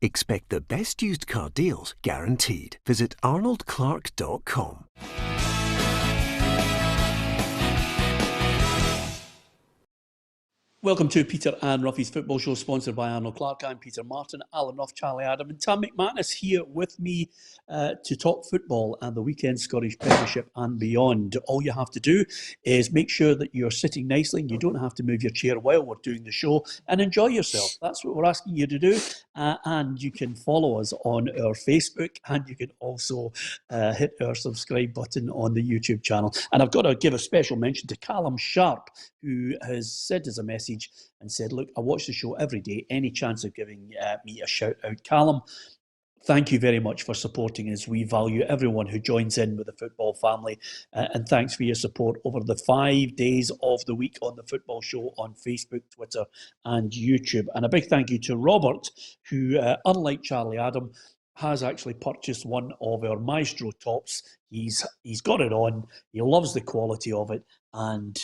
Expect the best used car deals guaranteed. Visit arnoldclark.com. Welcome to Peter and Roughie's Football Show, sponsored by Arnold Clark. I'm Peter Martin, Alan Rough, Charlie Adam and Tam McManus here with me to talk football and the weekend Scottish Premiership and beyond. All you have to do is make sure that you're sitting nicely and you don't have to move your chair while we're doing the show, and enjoy yourself. That's what we're asking you to do. And you can follow us on our Facebook, and you can also hit our subscribe button on the YouTube channel. And I've got to give a special mention to Callum Sharp, who has sent us a message and said, look, I watch the show every day. Any chance of giving me a shout out? Callum, thank you very much for supporting us. We value everyone who joins in with the football family. And thanks for your support over the 5 days of the week on the Football Show on Facebook, Twitter and YouTube. And a big thank you to Robert, who, unlike Charlie Adam, has actually purchased one of our Maestro tops. He's got it on. He loves the quality of it, and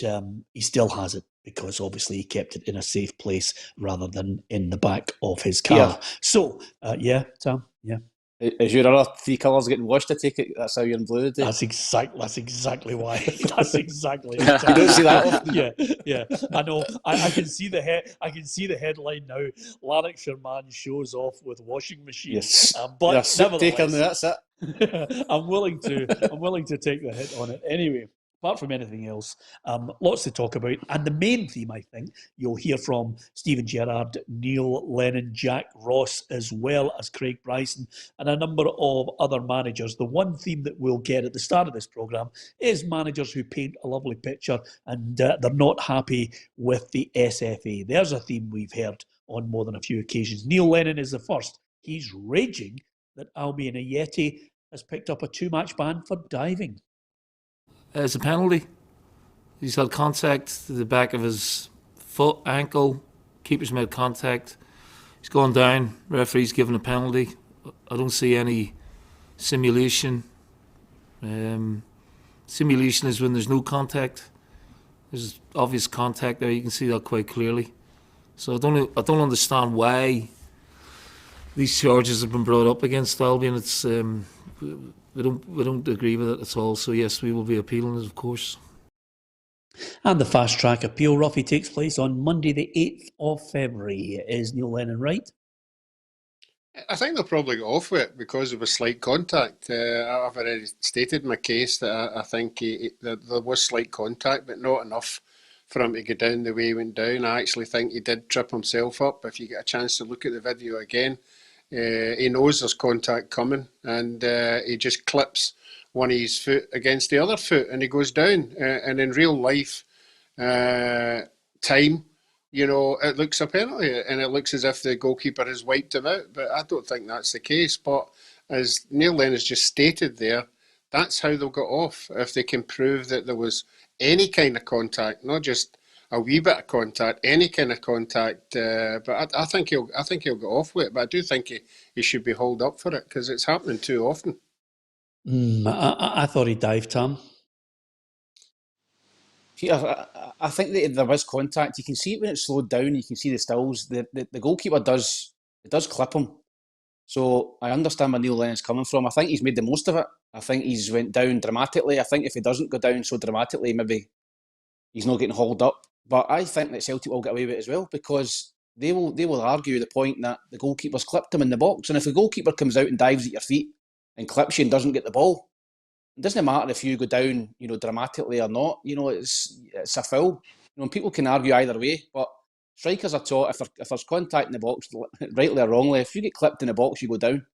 he still has it because obviously he kept it in a safe place rather than in the back of his car. Yeah. So, yeah, Tam, yeah. Is your other three colours getting washed? I take it that's how you're in blue today. That's exactly why. That's exactly. You don't see that often. Yeah. I know. I can see the headline now. Lanarkshire man shows off with washing machine. Yes. But nevertheless, that's it. I'm willing to take the hit on it anyway. Apart from anything else, lots to talk about. And the main theme, I think, you'll hear from Steven Gerrard, Neil Lennon, Jack Ross, as well as Craig Bryson, and a number of other managers. The one theme that we'll get at the start of this programme is managers who paint a lovely picture and they're not happy with the SFA. There's a theme we've heard on more than a few occasions. Neil Lennon is the first. He's raging that Albion Ayeti has picked up a 2-match ban for diving. It's a penalty. He's had contact to the back of his foot, ankle. Keeper's made contact. He's gone down. Referee's given a penalty. I don't see any simulation. Simulation is when there's no contact. There's obvious contact there. You can see that quite clearly. So I don't understand why these charges have been brought up against Albion. It's we don't agree with it at all. So yes, we will be appealing it, of course. And the fast track appeal, Roughie, takes place on Monday the 8th of February. Is Neil Lennon right? I think they'll probably go off with it because of a slight contact. I've already stated my case that I think that there was slight contact, but not enough for him to go down the way he went down. I actually think he did trip himself up. If you get a chance to look at the video again, he knows there's contact coming, and he just clips one of his foot against the other foot and he goes down. And in real life time, you know, it looks a penalty and it looks as if the goalkeeper has wiped him out. But I don't think that's the case. But as Neil Lennon has just stated there, that's how they'll get off, if they can prove that there was any kind of contact, not just a wee bit of contact, any kind of contact. But I think he'll get off with it. But I do think he should be hauled up for it because it's happening too often. I thought he dived, Tam. Peter, I think that there was contact. You can see it when it's slowed down. You can see the stills. The goalkeeper does clip him. So I understand where Neil Lennon's coming from. I think he's made the most of it. I think he's went down dramatically. I think if he doesn't go down so dramatically, maybe he's not getting hauled up. But I think that Celtic will get away with it as well because they will argue the point that the goalkeeper's clipped him in the box. And if the goalkeeper comes out and dives at your feet and clips you and doesn't get the ball, it doesn't matter if you go down, you know, dramatically or not. You know, it's a foul. You know, people can argue either way, but strikers are taught if there's contact in the box, rightly or wrongly, if you get clipped in the box, you go down.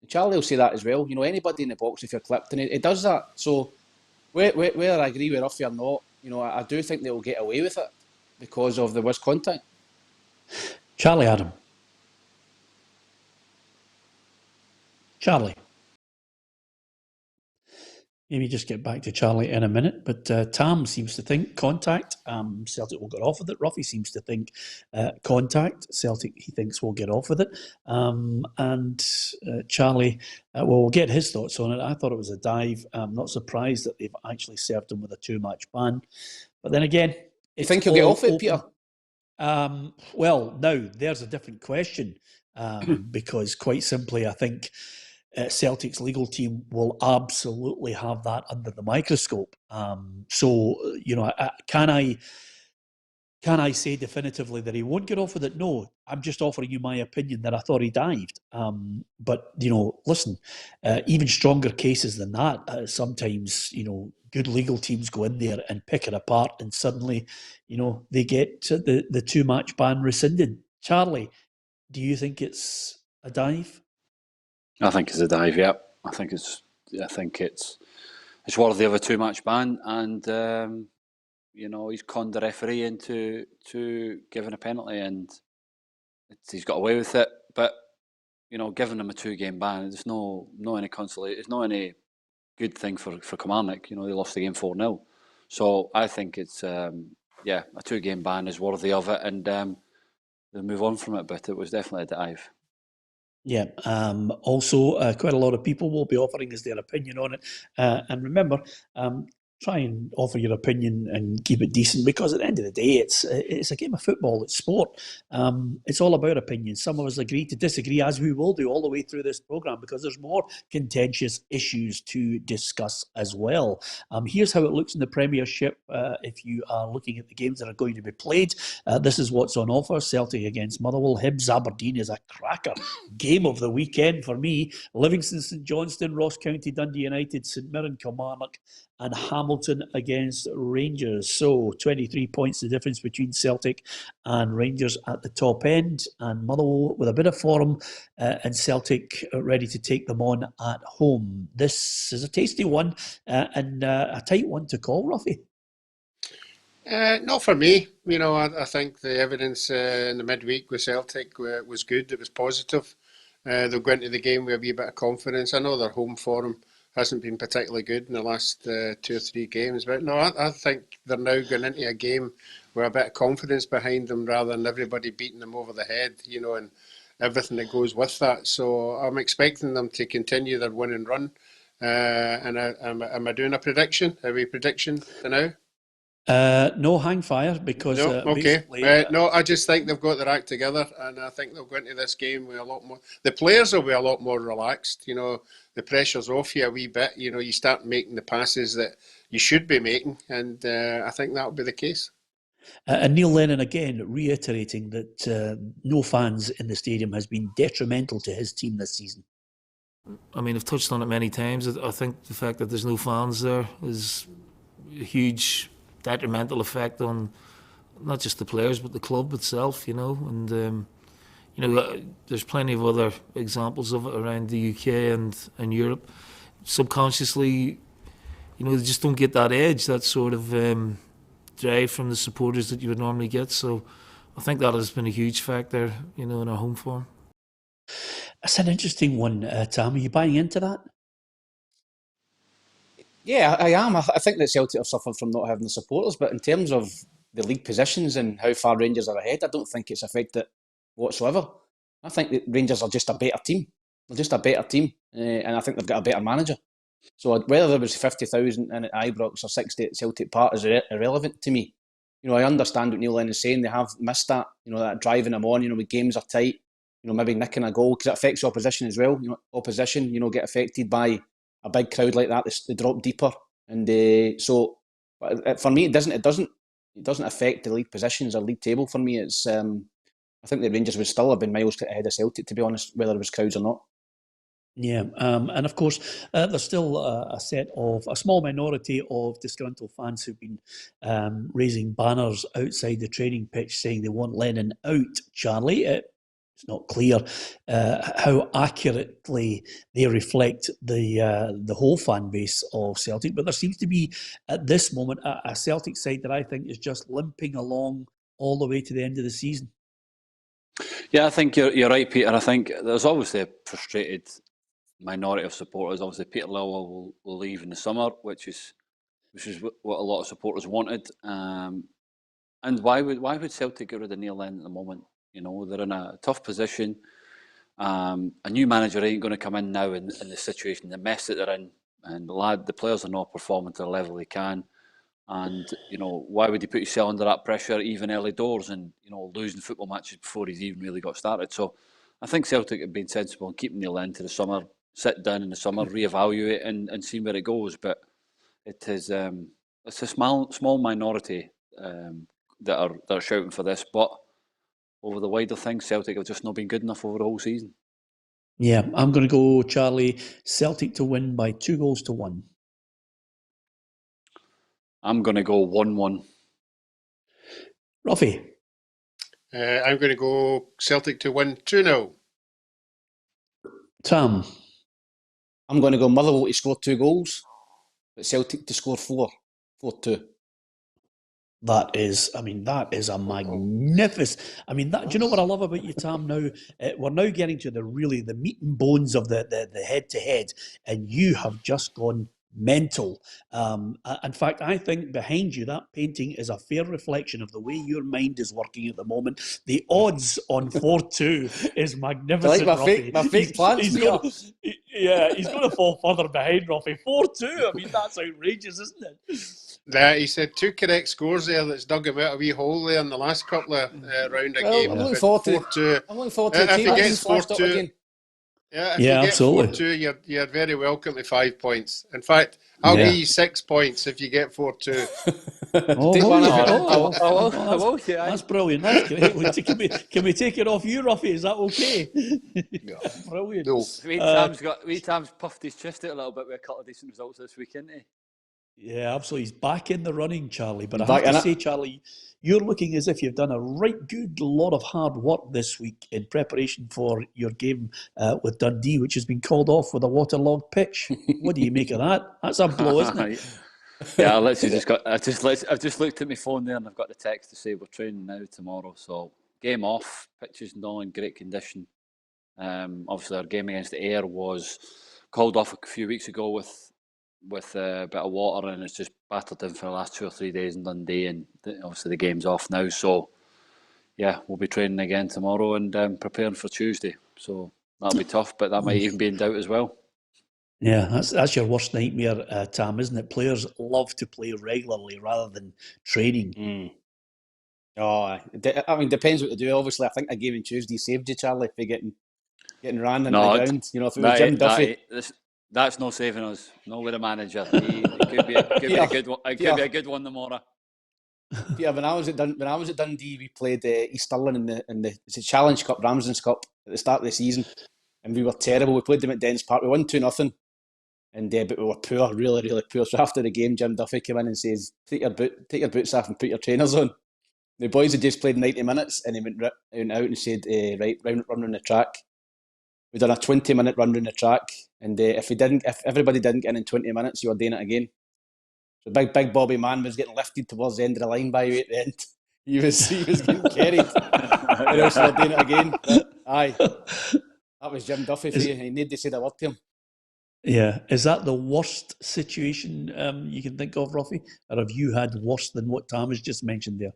And Charlie will say that as well. You know, anybody in the box, if you're clipped, and it does that. So whether I agree with Roughie or not, you know, I do think they will get away with it because of the worst contact. Charlie Adam. Charlie. Maybe just get back to Charlie in a minute, but Tam seems to think contact. Celtic will get off with it. Roughie seems to think contact. Celtic, he thinks, will get off with it. And Charlie, we'll get his thoughts on it. I thought it was a dive. I'm not surprised that they've actually served him with a 2-match ban. But then again, you think he'll get off it, Peter? Well, now there's a different question because quite simply, I think Celtic's legal team will absolutely have that under the microscope. So, can I say definitively that he won't get off with it? No, I'm just offering you my opinion that I thought he dived. But, listen, even stronger cases than that, sometimes, good legal teams go in there and pick it apart and suddenly, they get the two-match ban rescinded. Charlie, do you think it's a dive? I think it's a dive, yeah. I think it's worthy of a two-match ban, and he's conned the referee into giving a penalty, and he's got away with it. But giving him a 2-game ban, there's no any consolation. It's not any good thing for Kilmarnock. They lost the game 4-0. So I think it's a 2-game ban is worthy of it, and they'll move on from it. But it was definitely a dive. Yeah. Also, quite a lot of people will be offering us their opinion on it. And remember, try and offer your opinion and keep it decent, because at the end of the day, it's a game of football. It's sport. It's all about opinions. Some of us agree to disagree, as we will do all the way through this programme, because there's more contentious issues to discuss as well. Here's how it looks in the Premiership. If you are looking at the games that are going to be played, this is what's on offer. Celtic against Motherwell. Hibs Aberdeen is a cracker. Game of the weekend for me. Livingston, St Johnstone, Ross County, Dundee United, St Mirren, Kilmarnock, and Hamilton against Rangers. So 23 points the difference between Celtic and Rangers at the top end, and Motherwell with a bit of form, and Celtic ready to take them on at home. This is a tasty one and a tight one to call, Roughie. Not for me. I think the evidence in the midweek with Celtic was good. It was positive. They'll go into the game with a wee bit of confidence. I know their home form hasn't been particularly good in the last 2 or 3 games, but no, I think they're now going into a game with a bit of confidence behind them, rather than everybody beating them over the head, and everything that goes with that. So I'm expecting them to continue their winning run. And am I doing a prediction? Are we prediction for now? No hang fire, because no, okay. No, I just think they've got their act together, and I think they'll go into this game with a lot more. The players will be a lot more relaxed. The pressure's off you a wee bit. You start making the passes that you should be making, and I think that'll be the case. And Neil Lennon again reiterating that no fans in the stadium has been detrimental to his team this season. I mean, I've touched on it many times. I think the fact that there's no fans there is a huge detrimental effect on not just the players but the club itself, and there's plenty of other examples of it around the UK and Europe. Subconsciously, they just don't get that edge, that sort of drive from the supporters that you would normally get. So I think that has been a huge factor, in our home form. That's an interesting one, Tam. Are you buying into that? Yeah, I am. I think that Celtic have suffered from not having the supporters, but in terms of the league positions and how far Rangers are ahead, I don't think it's affected whatsoever. I think that Rangers are just a better team. They're just a better team, and I think they've got a better manager. So whether there was 50,000 in at Ibrox or 60 at Celtic Park is irrelevant to me. I understand what Neil Lennon is saying. They have missed that, that driving them on, when games are tight, maybe nicking a goal, because it affects the opposition as well. Opposition, get affected by a big crowd like that. They drop deeper, and so for me, it doesn't affect the league positions or league table. For me, it's I think the Rangers would still have been miles ahead of Celtic, to be honest, whether it was crowds or not. Yeah, and of course, there's still a small minority of disgruntled fans who've been raising banners outside the training pitch saying they want Lennon out, Charlie. It's not clear how accurately they reflect the whole fan base of Celtic, but there seems to be, at this moment, a Celtic side that I think is just limping along all the way to the end of the season. Yeah, I think you're right, Peter. I think there's obviously a frustrated minority of supporters. Obviously, Peter Lilwell will leave in the summer, which is what a lot of supporters wanted. And why would Celtic get rid of Neil Lennon at the moment? They're in a tough position. A new manager ain't going to come in now in the situation, the mess that they're in, and the players are not performing to the level they can. And, why would he put himself under that pressure even early doors and, losing football matches before he's even really got started? So I think Celtic have been sensible in keeping Neil into the summer, sit down in the summer, reevaluate and see where it goes. But it is it's a small minority that are shouting for this. But over the wider thing, Celtic have just not been good enough over the whole season. Yeah, I'm going to go, Charlie, Celtic to win by 2-1. I'm going to go 1-1. Roughie? I'm going to go Celtic to win 2-0. Tam? I'm going to go Motherwell to score 2 goals, but Celtic to score 4-2. That is a magnificent. Do you know what I love about you, Tam? Now we're now getting to the meat and bones of the head to head, and you have just gone mental. In fact, I think behind you that painting is a fair reflection of the way your mind is working at the moment. The odds on 4-2 is magnificent. My fake plans. He's going to fall further behind, Roughie. 4-2. That's outrageous, isn't it? Yeah, he said 2 correct scores there. That's dug him out a wee hole there in the last couple of round of game. I'm looking forward to. I'm looking forward to. If he gets 4-2, if you get absolutely. 4-2, you're very welcome to 5 points. In fact, I'll give you 6 points if you get 4-2. That's brilliant. That's great. Can we take it off you, Roughie? Is that okay? Brilliant. No. Tam's puffed his chest out a little bit with a couple of decent results this week, isn't he? Yeah, absolutely. He's back in the running, Charlie. But I have to say, Charlie, you're looking as if you've done a right good lot of hard work this week in preparation for your game with Dundee, which has been called off with a waterlogged pitch. What do you make of that? That's a blow, isn't it? Yeah, I've just looked at my phone there and I've got the text to say we're training now tomorrow. So game off, pitch is not in great condition. Obviously, our game against the Ayr was called off a few weeks ago with a bit of water, and it's just battered in for the last 2 or 3 days in Dundee, and obviously the game's off now. So yeah, we'll be training again tomorrow and preparing for Tuesday. So that'll be tough, but that might even be in doubt as well. Yeah, that's your worst nightmare, Tam, isn't it? Players love to play regularly rather than training. Oh, depends what they do. Obviously, I think a game on Tuesday saved you, Charlie, for getting ran into the ground. If it was Jim Duffy. That's no saving us. No with a manager. It could be a good one. It could be a good one tomorrow. Yeah, when I was at Dundee, we played East Stirling in the Challenge Cup, Ramsden's Cup, at the start of the season, and we were terrible. We played them at Dens Park. We won 2-0, and but we were poor, really, really poor. So after the game, Jim Duffy came in and says, "Take your boots off and put your trainers on." The boys had just played 90 minutes, and he went out and said, "Right, run around the track." We done a 20-minute run around the track, and if everybody didn't get in 20 minutes, you were doing it again. So big Bobby Man was getting lifted towards the end of the line by you at the end. He was getting carried, and else we were doing it again. But, aye, that was Jim Duffy for you. He needed to say the word to him. Yeah, is that the worst situation you can think of, Roughie, or have you had worse than what Tam has just mentioned there?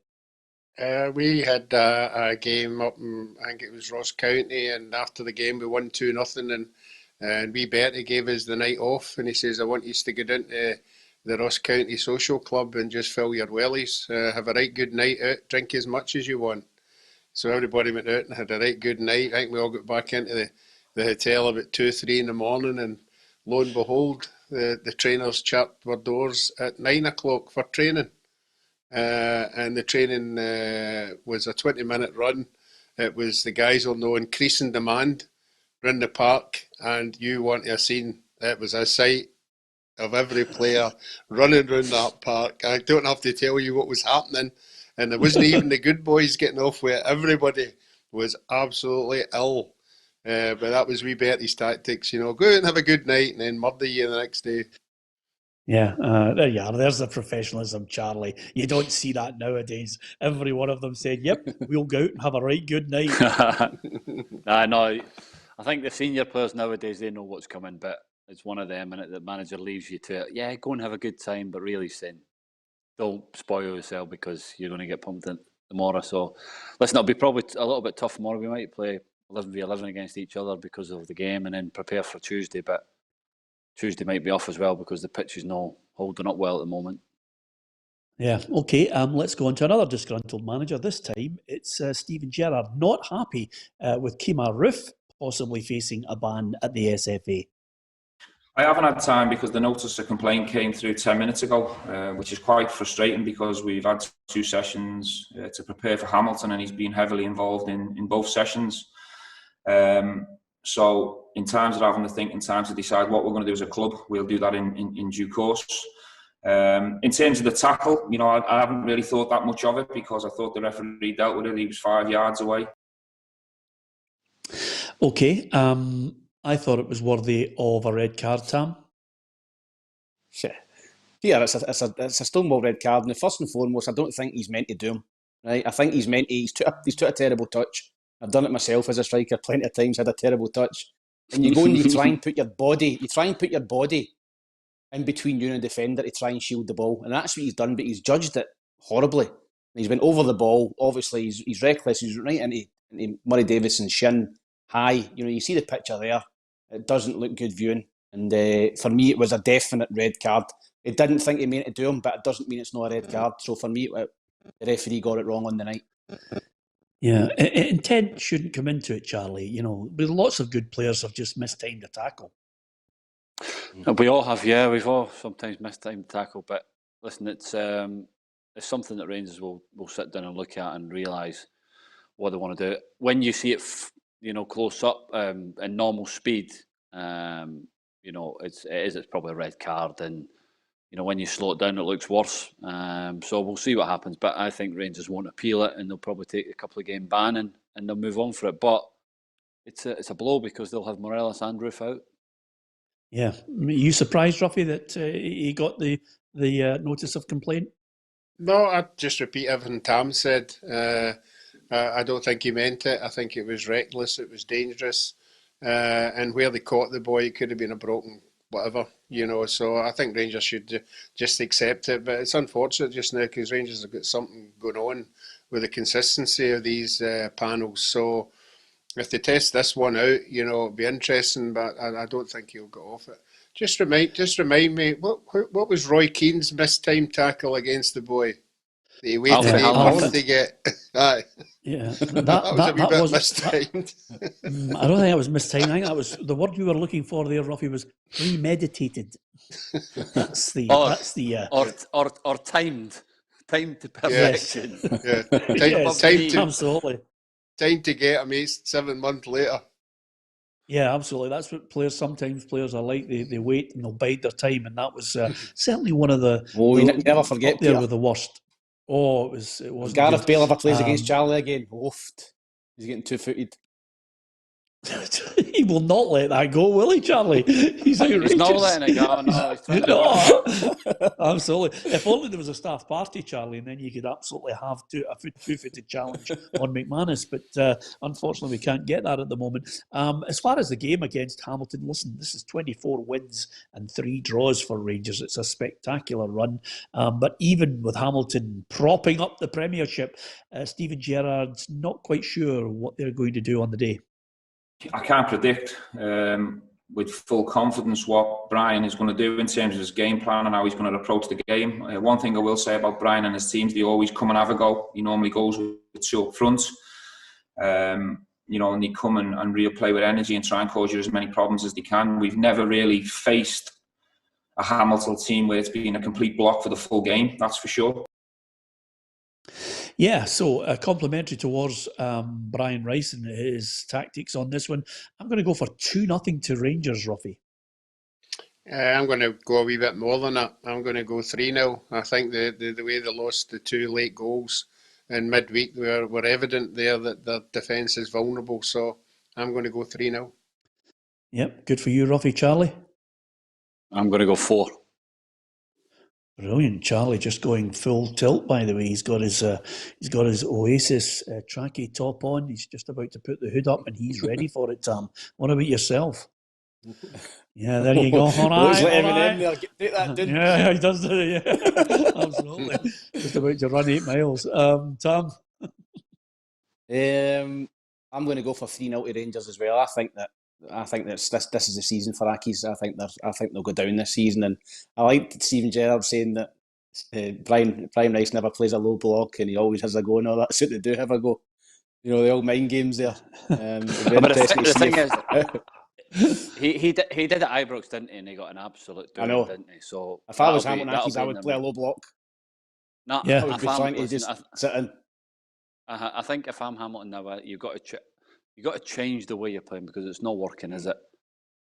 We had a game up in, I think it was Ross County, and after the game we won 2-0, and wee Bertie gave us the night off, and he says, "I want you to go down to the Ross County Social Club and just fill your wellies, have a right good night out, drink as much as you want." So everybody went out and had a right good night. I think we all got back into the hotel about 2-3 in the morning, and lo and behold, the trainers chapped our doors at 9 o'clock for training. And the training was a 20-minute run. It was, the guys will know, increasing demand in the park, and you want to have seen, it was a sight of every player running around that park. I don't have to tell you what was happening, and it wasn't even the good boys getting off with it. Everybody was absolutely ill. But that was wee Bertie's tactics, go out and have a good night and then murder you the next day. Yeah, there you are. There's the professionalism, Charlie. You don't see that nowadays. Every one of them said, "Yep, we'll go out and have a right good night." No, I think the senior players nowadays, they know what's coming, but it's one of them, and the manager leaves you to it. Yeah, go and have a good time, but really saying, don't spoil yourself because you're going to get pumped in tomorrow. So, listen, it'll be probably a little bit tough tomorrow. We might play 11v11 against each other because of the game, and then prepare for Tuesday, but Tuesday might be off as well because the pitch is not holding up well at the moment. Yeah, okay. Let's go on to another disgruntled manager. This time it's Steven Gerrard, not happy with Kemar Roof possibly facing a ban at the SFA. I haven't had time because the notice of complaint came through 10 minutes ago, which is quite frustrating because we've had 2 sessions to prepare for Hamilton and he's been heavily involved in both sessions. So in terms of having to think, in terms to decide what we're going to do as a club, we'll do that in due course. In terms of the tackle, you know, I haven't really thought that much of it because I thought the referee dealt with it. He was 5 yards away. Okay, I thought it was worthy of a red card, Tam. Yeah, it's a stonewall red card. And first and foremost, I don't think he's meant to do him. Right? I think he's meant to. He's took a terrible touch. I've done it myself as a striker plenty of times. Had a terrible touch, and you go and you try and put your body. You try and put your body in between you and the defender to try and shield the ball, and that's what he's done. But he's judged it horribly. He's went over the ball. Obviously, he's reckless. He's right into Murray Davison's shin high. You know, you see the picture there. It doesn't look good viewing. And for me, it was a definite red card. It didn't think he meant to do him, but it doesn't mean it's not a red card. So for me, the referee got it wrong on the night. Yeah, intent shouldn't come into it, Charlie. You know, but lots of good players have just mistimed the tackle. We all have, yeah. We've all sometimes mistimed tackle, but listen, it's something that Rangers will sit down and look at and realise what they want to do. When you see it, close up in normal speed, it's probably a red card, and when you slow it down, it looks worse. So we'll see what happens. But I think Rangers won't appeal it, and they'll probably take a couple of game ban and they'll move on for it. But it's a blow because they'll have Morelos and Roof out. Yeah, are you surprised, Roughie, that he got the notice of complaint? No, I just repeat everything Tam said. I don't think he meant it. I think it was reckless. It was dangerous. And where they caught the boy, it could have been a broken whatever, So I think Rangers should just accept it. But it's unfortunate just now because Rangers have got something going on with the consistency of these panels. So if they test this one out, it'll be interesting. But I don't think he'll get off it. Just remind me, what was Roy Keane's mistimed tackle against the boy? That he waited 8 months to get. Aye. Yeah, that was a wee bit mistimed. I don't think it was mistimed. I think that was the word you were looking for there, Roughie, was premeditated. That's the or timed to perfection. Yeah, absolutely. Time to get him 7 months later. Yeah, absolutely. That's what sometimes players are like. They wait and they'll bide their time, and that was certainly one of the. Oh, you never forget up there with the worst. Oh, it was. Gareth Bale ever plays against Charlie again? Oofed. He's getting 2-footed. He will not let that go, will he, Charlie? He's outrageous. He's not letting it go. No, absolutely. If only there was a staff party, Charlie, and then you could absolutely have a two-footed challenge on McManus. But unfortunately, we can't get that at the moment. As far as the game against Hamilton, listen, this is 24 wins and 3 draws for Rangers. It's a spectacular run. But even with Hamilton propping up the Premiership, Steven Gerrard's not quite sure what they're going to do on the day. I can't predict with full confidence what Brian is going to do in terms of his game plan and how he's going to approach the game. One thing I will say about Brian and his teams, they always come and have a go. He normally goes with 2 up front, and they come and really play with energy and try and cause you as many problems as they can. We've never really faced a Hamilton team where it's been a complete block for the full game, that's for sure. Yeah, so complimentary towards Brian Rice and his tactics on this one. I'm going to go for 2-0 to Rangers, Roughie. I'm going to go a wee bit more than that. I'm going to go 3-0. I think the way they lost the 2 late goals in midweek were evident there that their defence is vulnerable. So I'm going to go 3-0. Yep, good for you, Roughie. Charlie? I'm going to go 4. Brilliant, Charlie! Just going full tilt. By the way, he's got his Oasis tracky top on. He's just about to put the hood up, and he's ready for it. Tam, what about yourself? Yeah, there you go. All right, take that, dude. Yeah, he does. Yeah, absolutely. Just about to run 8 miles. Tam, I'm going to go for 3-0 to Rangers as well. I think that this is the season for Accies. I think they'll go down this season, and I liked Steven Gerrard saying that Brian Rice never plays a low block, and he always has a go and all that. So they do have a go. You know, the old mind games there. It'd be But interesting to the see thing if- is, he did at Ibrox, didn't he? And he got an absolute I know. doing, didn't he? So if I was that'll be- Hamilton that'll Accies, I be would in play a the- low block. Nah, I would if be I'm- trying to listen, just sit in. I think if I'm Hamilton now, you've got to change the way you're playing, because it's not working, is it?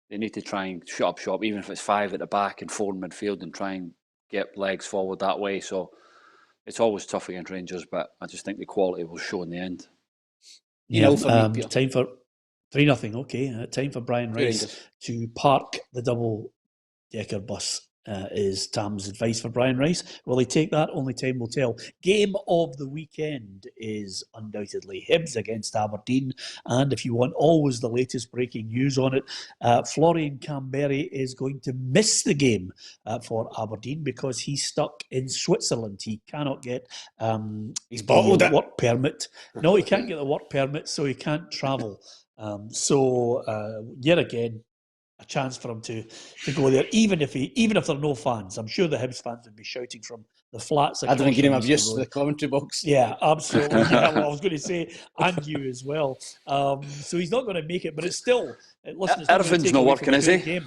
They need to try and shut up shop, even if it's 5 at the back and 4 in midfield, and try and get legs forward that way. So it's always tough against Rangers, but I just think the quality will show in the end. Yeah, for me, Peter. time for 3-0. Okay, time for Brian Rice Rangers. to park the double-decker bus. Is Tam's advice for Brian Rice. Will he take that? Only time will tell. Game of the weekend is undoubtedly Hibs against Aberdeen. And if you want always the latest breaking news on it, Florian Camberry is going to miss the game for Aberdeen because he's stuck in Switzerland. He cannot get He's bottled the it. work permit. No, he can't get the work permit, so he can't travel. Yet again, a chance for him to go there, even if there are no fans. I'm sure the Hibs fans would be shouting from the flats. I'd have been giving him across abuse the to the commentary box. Yeah, absolutely. Yeah, well, I was going to say, and you as well. So he's not going to make it, but it's still. Listen, it's not gonna Irvin's take not away working, from a is he? great game.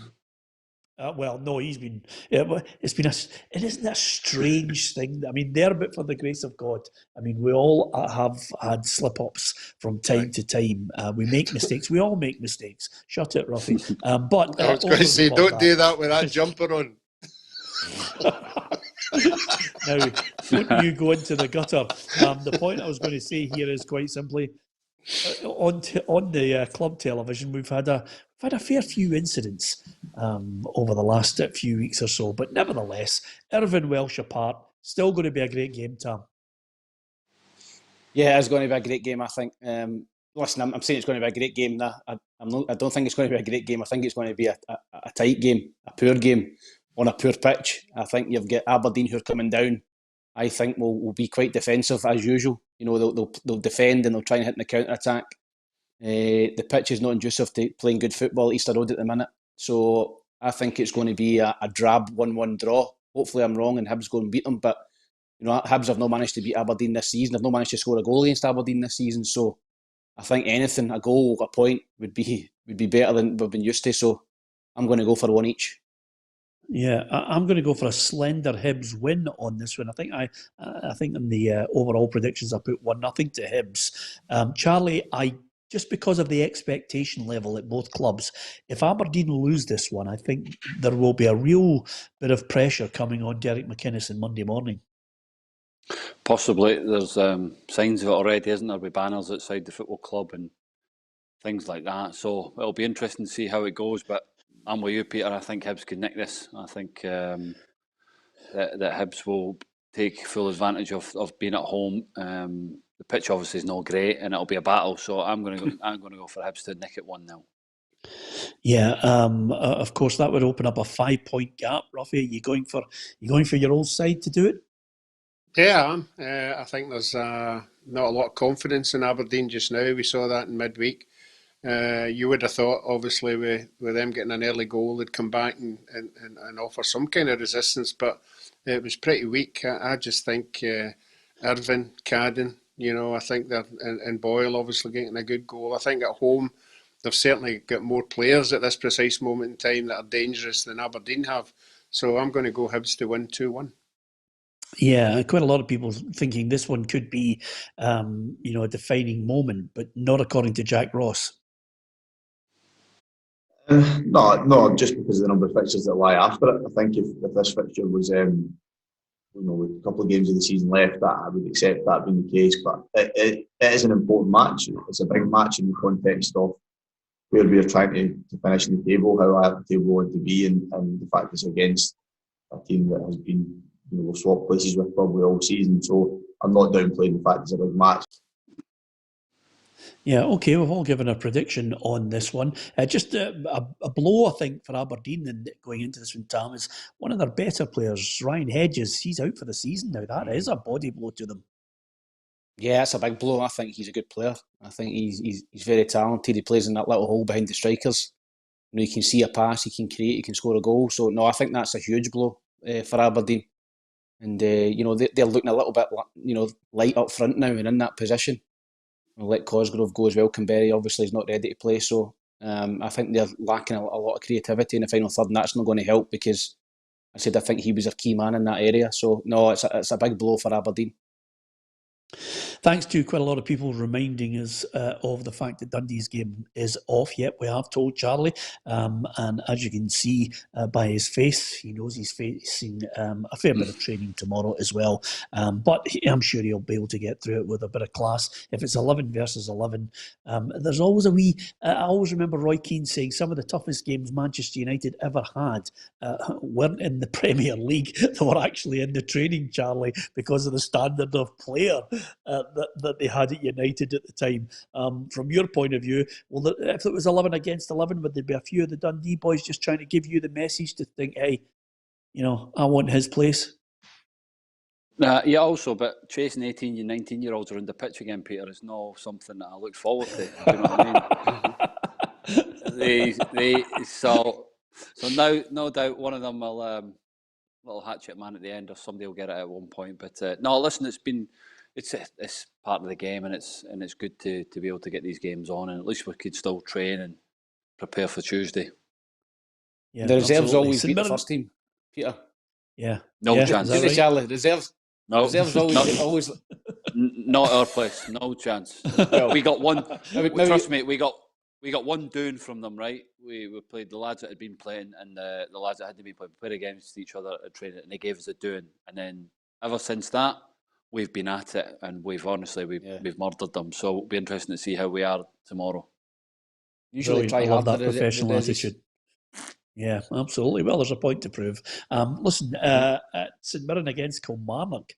Well, no, he's been. It's been it isn't a strange thing. I mean, there, but for the grace of God. I mean, we all have had slip-ups from time to time. We make mistakes. We all make mistakes. Shut it, Roughie. But I was going to say, don't do that with that jumper on. Now, don't you go into the gutter. The point I was going to say here is quite simply, on the club television, we've had a fair few incidents over the last few weeks or so, but nevertheless, Irvine Welsh apart, still going to be a great game, Tam. Yeah, it's going to be a great game, I think. Listen, I'm saying it's going to be a great game. I don't think it's going to be a great game. I think it's going to be a tight game, a poor game on a poor pitch. I think you've got Aberdeen who are coming down. I think will be quite defensive as usual. You know, they'll defend and they'll try and hit in the counter attack. The pitch is not conducive to playing good football at Easter Road at the minute, so I think it's going to be a drab 1-1 draw. Hopefully, I'm wrong and Hibs go and beat them. But you know, Hibs have not managed to beat Aberdeen this season. They've not managed to score a goal against Aberdeen this season. So I think anything, a goal, a point would be better than we've been used to. So I'm going to go for one each. Yeah, I'm going to go for a slender Hibs win on this one. I think in the overall predictions I put 1-0 to Hibs. Charlie, just because of the expectation level at both clubs, if Aberdeen lose this one, I think there will be a real bit of pressure coming on Derek McInnes on Monday morning. Possibly. There's signs of it already, isn't there, with banners outside the football club and things like that. So it'll be interesting to see how it goes. But I'm with you, Peter. I think Hibs could nick this. I think that Hibs will take full advantage of being at home. The pitch obviously is not great, and it'll be a battle. So I'm going to go for Hibs to nick it 1-0. Yeah, of course that would open up a 5-point gap. Roughie, are you going for your old side to do it? Yeah, I am. I think there's not a lot of confidence in Aberdeen just now. We saw that in midweek. You would have thought, obviously, with them getting an early goal, they'd come back and offer some kind of resistance, but it was pretty weak. I just think Irvine, Cadden, I think they're, and Boyle obviously getting a good goal. I think at home, they've certainly got more players at this precise moment in time that are dangerous than Aberdeen have. So I'm going to go Hibs to win 2-1. Yeah, quite a lot of people thinking this one could be, a defining moment, but not according to Jack Ross. No, just because of the number of fixtures that lie after it. I think if this fixture was, with a couple of games of the season left, that I would accept that being the case. But it is an important match. It's a big match in the context of where we are trying to finish in the table, how high up the table we want to be, and the fact it's against a team that has been, we've swapped places with probably all season. So I'm not downplaying the fact it's a big match. Yeah, okay, we've all given a prediction on this one. Just a blow, I think, for Aberdeen and going into this one, Tam, is one of their better players, Ryan Hedges. He's out for the season now. That is a body blow to them. Yeah, it's a big blow. I think he's a good player. I think he's very talented. He plays in that little hole behind the strikers. He can see a pass, he can create, he can score a goal. So, no, I think that's a huge blow for Aberdeen. And they're looking a little bit light up front now and in that position. We'll let Cosgrove go as well. Canberra obviously is not ready to play, so I think they're lacking a lot of creativity in the final third, and that's not going to help because I think he was a key man in that area. So no, it's a big blow for Aberdeen. Thanks to quite a lot of people reminding us of the fact that Dundee's game is off. Yep, we have told Charlie. And as you can see by his face, he knows he's facing a fair bit of training tomorrow as well. But I'm sure he'll be able to get through it with a bit of class. If it's 11 versus 11, there's always I always remember Roy Keane saying some of the toughest games Manchester United ever had weren't in the Premier League. They were actually in the training, Charlie, because of the standard of player that they had at United at the time. From your point of view, well, if it was 11 against 11, would there be a few of the Dundee boys just trying to give you the message to think, hey, I want his place? Yeah, also, but chasing 18 and 19-year-olds around the pitch again, Peter, is not something that I look forward to. Do you know what I mean? So now, no doubt, one of them will little hatchet man at the end, or somebody will get it at one point. But no, listen, it's part of the game, and it's good to be able to get these games on, and at least we could still train and prepare for Tuesday. Yeah, the reserves always beat the first team, Peter. Yeah, no chance. Right? Charlie, reserves. No, reserves always. Not our place. No chance. Well, we got one. Trust me, we got one doing from them. Right, we played the lads that had been playing and the lads that hadn't been playing. We played against each other at training, and they gave us a doing. And then ever since that, we've been at it, and we've murdered them. So it'll be interesting to see how we are tomorrow. Usually try hard that the professional attitude. Yeah, absolutely. Well, there's a point to prove. Listen, at St Mirren against Kilmarnock.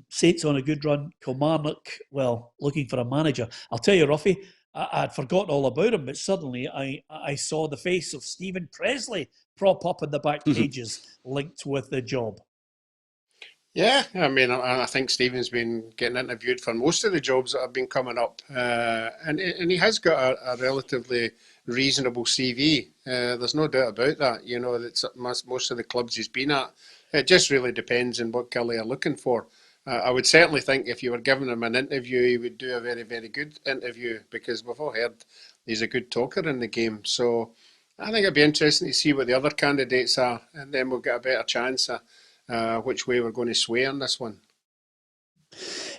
Saints on a good run. Kilmarnock, well, looking for a manager. I'll tell you, Roughie, I'd forgotten all about him, but suddenly I saw the face of Stephen Presley prop up in the back pages linked with the job. Yeah, I mean, I think Stephen's been getting interviewed for most of the jobs that have been coming up, and he has got a relatively reasonable CV. There's no doubt about that. That's most of the clubs he's been at. It just really depends on what Kelly are looking for. I would certainly think if you were giving him an interview, he would do a very, very good interview, because we've all heard he's a good talker in the game. So I think it'd be interesting to see what the other candidates are, and then we'll get a better chance of which way we're going to sway on this one.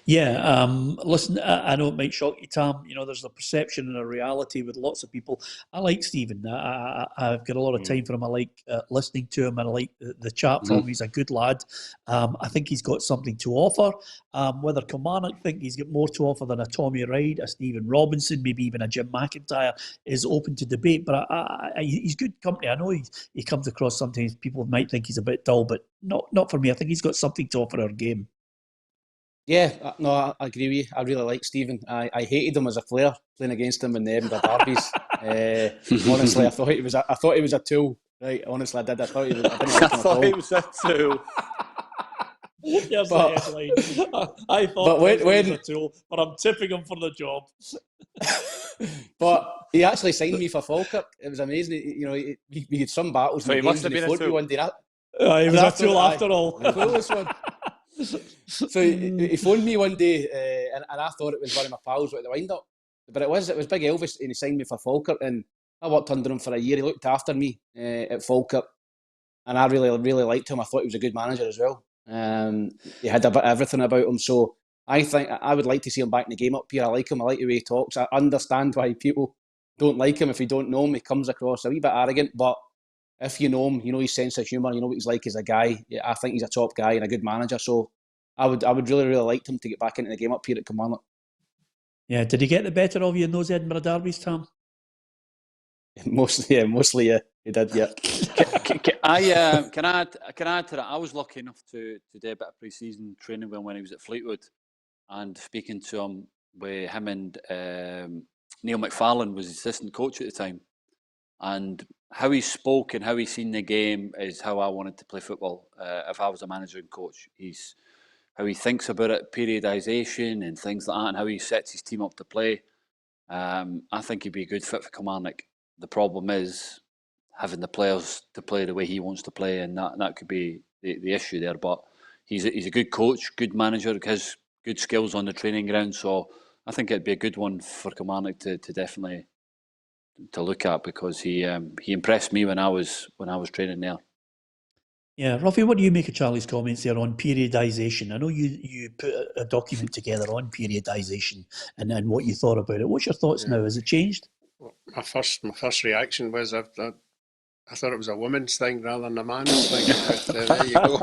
Yeah, listen, I know it might shock you, Tam. There's a perception and a reality with lots of people. I like Stephen. I've got a lot of time for him. I like listening to him, and I like the chat from him. He's a good lad. I think he's got something to offer. Whether Kilmarnock think he's got more to offer than a Tommy Ride, a Stephen Robinson, maybe even a Jim McIntyre, is open to debate. But he's good company. I know he comes across sometimes people might think he's a bit dull, but not for me. I think he's got something to offer our game. Yeah, no, I agree with you. I really like Stephen. I hated him as a player, playing against him in the Edinburgh derbies. Honestly, I thought he was a tool. Right, honestly, I did. I thought he was. I thought he was a tool. I thought he was a tool, but I'm tipping him for the job. But he actually signed me for Falkirk. It was amazing. We had some battles. So he must have been a tool. One day. He was a tool after all. The coolest one. So he phoned me one day, and I thought it was one of my pals at the wind-up. But it was Big Elvis, and he signed me for Falkirk, and I worked under him for a year. He looked after me at Falkirk, and I really, really liked him. I thought he was a good manager as well. He had a bit of everything about him, so I think I would like to see him back in the game up here. I like him. I like the way he talks. I understand why people don't like him. If you don't know him, he comes across a wee bit arrogant, but if you know him, you know his sense of humour, you know what he's like as a guy. Yeah, I think he's a top guy and a good manager. So I would really, really like him to get back into the game up here at Kilmarnock. Yeah, did he get the better of you in those Edinburgh derbies, Tam? Mostly, yeah, he did. Yeah. Can I add to that? I was lucky enough to do a bit of pre-season training when he was at Fleetwood, and speaking to him with him and Neil McFarlane was his assistant coach at the time. And how he spoke and how he seen the game is how I wanted to play football. If I was a manager and coach, how he thinks about it, periodisation and things like that, and how he sets his team up to play. I think he'd be a good fit for Kilmarnock. The problem is having the players to play the way he wants to play, and that could be the issue there. But he's a good coach, good manager, has good skills on the training ground. So I think it'd be a good one for Kilmarnock to definitely to look at, because he impressed me when I was training there. Yeah, Roughie, what do you make of Charlie's comments there on periodisation? I know you put a document together on periodisation and what you thought about it. What's your thoughts now? Has it changed? Well, my first reaction was I thought it was a woman's thing rather than a man's thing. But, there you go.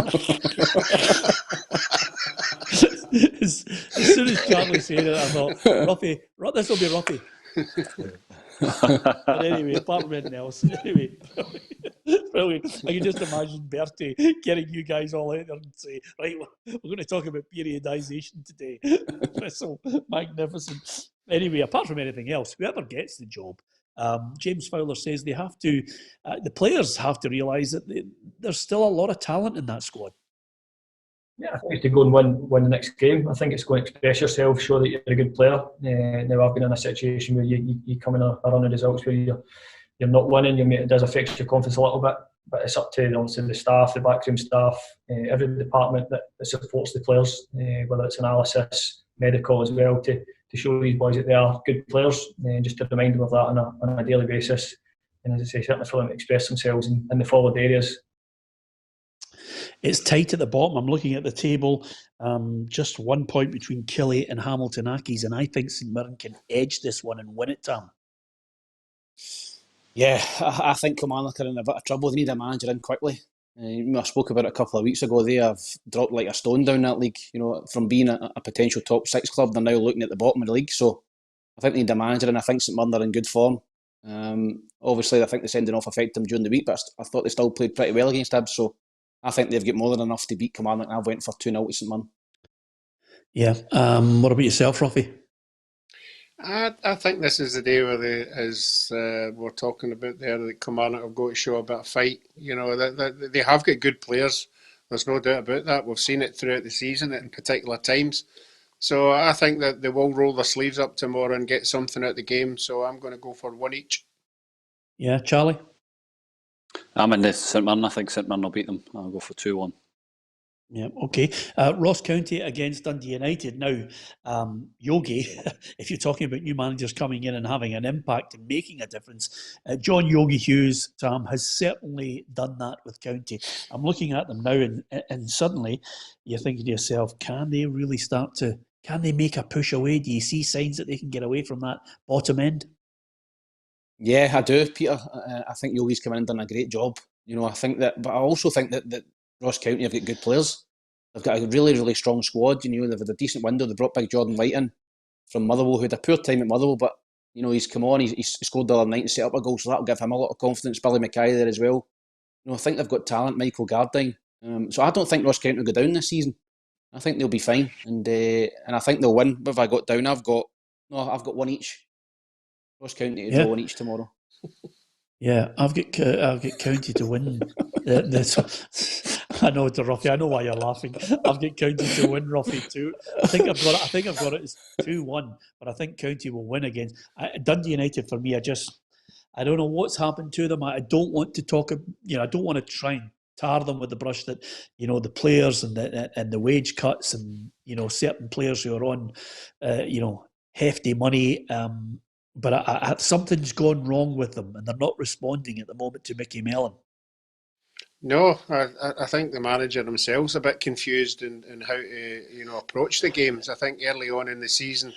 as soon as Charlie said it, I thought, Roughie, this will be Roughie. But anyway, apart from anything else, anyway, brilliant. I can just imagine Bertie getting you guys all out there and say, right, we're going to talk about periodisation today. So magnificent. Anyway, apart from anything else, whoever gets the job, James Fowler says they have to, the players have to realise that there's still a lot of talent in that squad. Yeah, I think it's to go and win the next game. I think it's going to express yourself, show that you're a good player. Now I've been in a situation where you come in a run of results where you're not winning. It does affect your confidence a little bit, but it's up to obviously the staff, the backroom staff, every department that supports the players, whether it's analysis, medical as well, to show these boys that they are good players, and just to remind them of that on a daily basis. And as I say, certainly for them to express themselves in the forward areas. It's tight at the bottom. I'm looking at the table. Just 1 point between Killie and Hamilton Accies, and I think St Mirren can edge this one and win it, Tam. Yeah, I think Kilmarnock are in a bit of trouble. They need a manager in quickly. I spoke about it a couple of weeks ago. They have dropped like a stone down that league. From being a potential top 6 club, they're now looking at the bottom of the league. So I think they need a manager, and I think St Mirren are in good form. Obviously, I think the sending off affected them during the week, but I thought they still played pretty well against Hibs. So I think they've got more than enough to beat Kilmarnock, and I went for 2-0 to St Mirren. Yeah. What about yourself, Roughie? I think this is the day where as we're talking about there, the Kilmarnock have got to show a bit of fight. They have got good players. There's no doubt about that. We've seen it throughout the season at particular times. So I think that they will roll their sleeves up tomorrow and get something out of the game. So I'm going to go for 1 each. Yeah, Charlie? I'm in this St Mirren. I think St Mirren will beat them. I'll go for 2-1. Yeah, okay. Ross County against Dundee United. Now, Yogi, if you're talking about new managers coming in and having an impact and making a difference, John Yogi Hughes, Tam, has certainly done that with County. I'm looking at them now and suddenly you're thinking to yourself, can they really can they make a push away? Do you see signs that they can get away from that bottom end? Yeah, I do, Peter. I think Yogi's come in and done a great job. I think that, but I also think that Ross County have got good players. They've got a really, really strong squad. They've had a decent window. They brought big Jordan White in from Motherwell, who had a poor time at Motherwell, but he's come on. He scored the other night and set up a goal, so that'll give him a lot of confidence. Billy Mackay there as well. I think they've got talent. Michael Gardine. So I don't think Ross County will go down this season. I think they'll be fine, and I think they'll win. What have I got down? I've got 1 each. Ross County to draw 1 each tomorrow. Yeah, I've got County to win. I know it's a Roughie. I know why you're laughing. I've got County to win, Roughie too. I think I've got it as 2-1, but I think County will win again. Dundee United for me, I don't know what's happened to them. I don't want to talk. I don't want to try and tar them with the brush that the players and the wage cuts and certain players who are on hefty money. But something's gone wrong with them, and they're not responding at the moment to Mickey Mellon. No, I think the manager themselves a bit confused in how to approach the games. I think early on in the season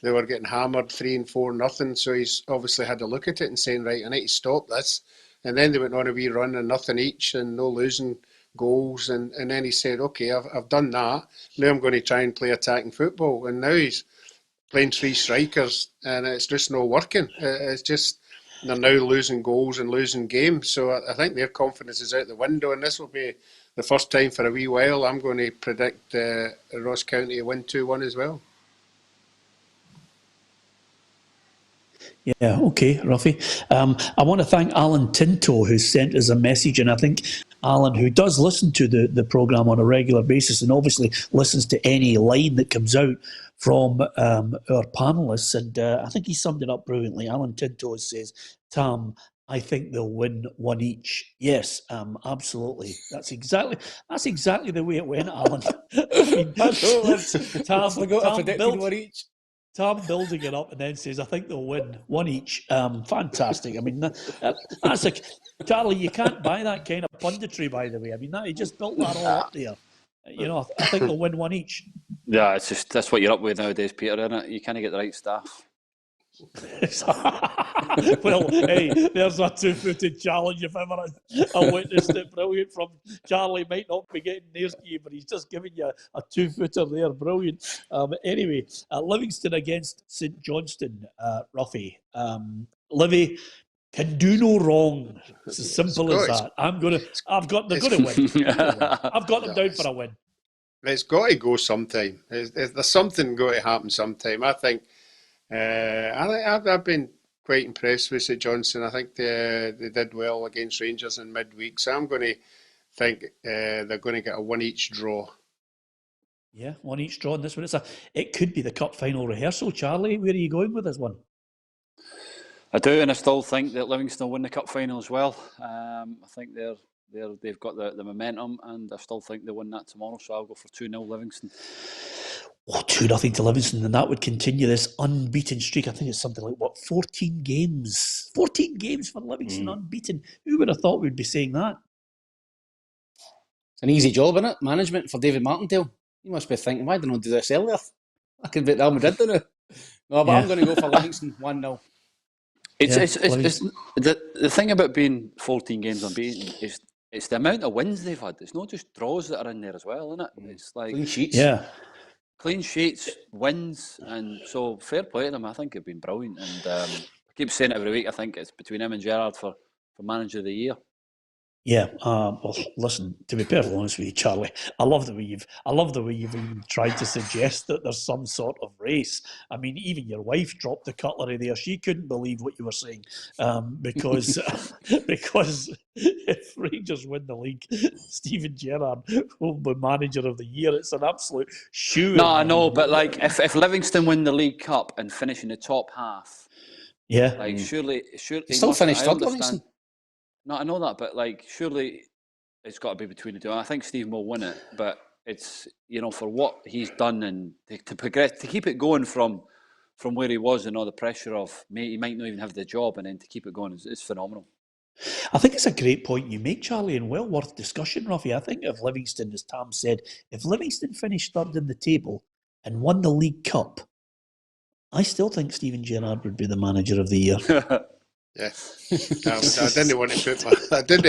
they were getting hammered 3 and 4-0, so he's obviously had to look at it and saying, right, I need to stop this. And then they went on a wee run and 0 each and no losing goals, and then he said, okay, I've done that. Now I'm going to try and play attacking football, and now he's playing 3 strikers, and it's just not working. It's just they're now losing goals and losing games. So I think their confidence is out the window, and this will be the first time for a wee while. I'm going to predict Ross County to win 2-1 as well. Yeah, okay, Roughie. I want to thank Alan Tinto, who sent us a message, and I think Alan, who does listen to the programme on a regular basis and obviously listens to any line that comes out from our panellists, and I think he summed it up brilliantly. Alan Tinto says, Tam, I think they'll win one each. Yes, absolutely. That's exactly the way it went, Alan. I mean, Tam building it up and then says, I think they'll win one each. Fantastic. I mean, that's Charlie, you can't buy that kind of punditry, by the way. I mean, he just built that all up there. You know, I think they'll win one each. Yeah, it's just that's what you're up with nowadays, Peter, isn't it? You can't get the right staff. Well, hey, there's a two-footed challenge if ever I witnessed it. Brilliant from Charlie. Might not be getting near to you, but he's just giving you a two-footer there. Brilliant. Anyway, Livingston against St Johnstone, Roughie. Livy can do no wrong. It's as simple as that. They're going to win. I've got them down for a win. It's got to go sometime. There's something going to happen sometime. I think I've been quite impressed with St Johnstone. I think they did well against Rangers in midweek. So I'm going to think they're going to get a one each draw. Yeah, one each draw in this one. It could be the cup final rehearsal. Charlie, where are you going with this one? I do, and I still think that Livingston will win the cup final as well. I think they've got the momentum, and I still think they'll win that tomorrow. So I'll go for 2-0 Livingston. 2-0 to Livingston, and that would continue this unbeaten streak. I think it's something like 14 games. 14 games for Livingston unbeaten. Who would have thought we'd be saying that? It's an easy job, isn't it? Management for David Martindale. You must be thinking, why didn't I do this earlier? I could bet Real Madrid, don't I? No, but I'm going to go for Livingston 1-0. It's the thing about being 14 games unbeaten is it's the amount of wins they've had. It's not just draws that are in there as well, isn't it? It's like clean sheets. Yeah. Clean sheets, wins, and so fair play to them. I think it's been brilliant, and I keep saying it every week. I think it's between him and Gerrard for Manager of the Year. Yeah, well, listen. To be perfectly honest with you, Charlie, I love the way you've even tried to suggest that there's some sort of race. I mean, even your wife dropped the cutlery there. She couldn't believe what you were saying because if Rangers win the league, Steven Gerrard will be Manager of the Year. It's an absolute shoe. No, I know, but like if Livingston win the League Cup and finish in the top half, yeah, like surely still finished third, Livingston. No, I know that, but like surely it's got to be between the two. And I think Stephen will win it, but it's for what he's done and to progress, to keep it going from where he was and all the pressure of he might not even have the job, and then to keep it going is phenomenal. I think it's a great point you make, Charlie, and well worth discussion, Roughie. I think if Livingston, as Tam said, if Livingston finished third in the table and won the League Cup, I still think Steven Gerrard would be the Manager of the Year. Yeah, I didn't want to put my. I didn't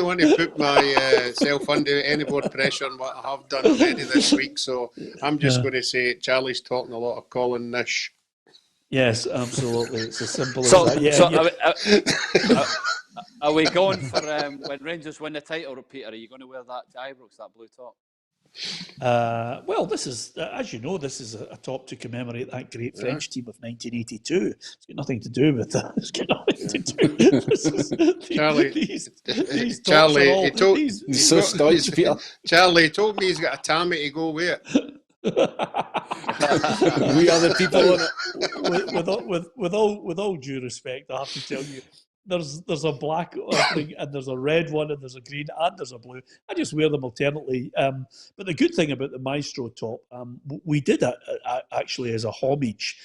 want to put myself under any more pressure on what I have done already this week. So I'm just going to say Charlie's talking a lot of Colin Nish. Yes, absolutely. It's as simple as that. Yeah, are we going for when Rangers win the title, Peter? Are you going to wear that Ibrox, that blue top? Well, this is, as you know, this is a top to commemorate that great French team of 1982. It's got nothing to do with that. It's got nothing to do. Charlie, he's so staunch, Peter. Charlie told me he's got a Tammy to go with it. We are the people on it. With all due respect, I have to tell you, there's a black thing and there's a red one and there's a green and there's a blue. I just wear them alternately. But the good thing about the Maestro top, we did it actually as a homage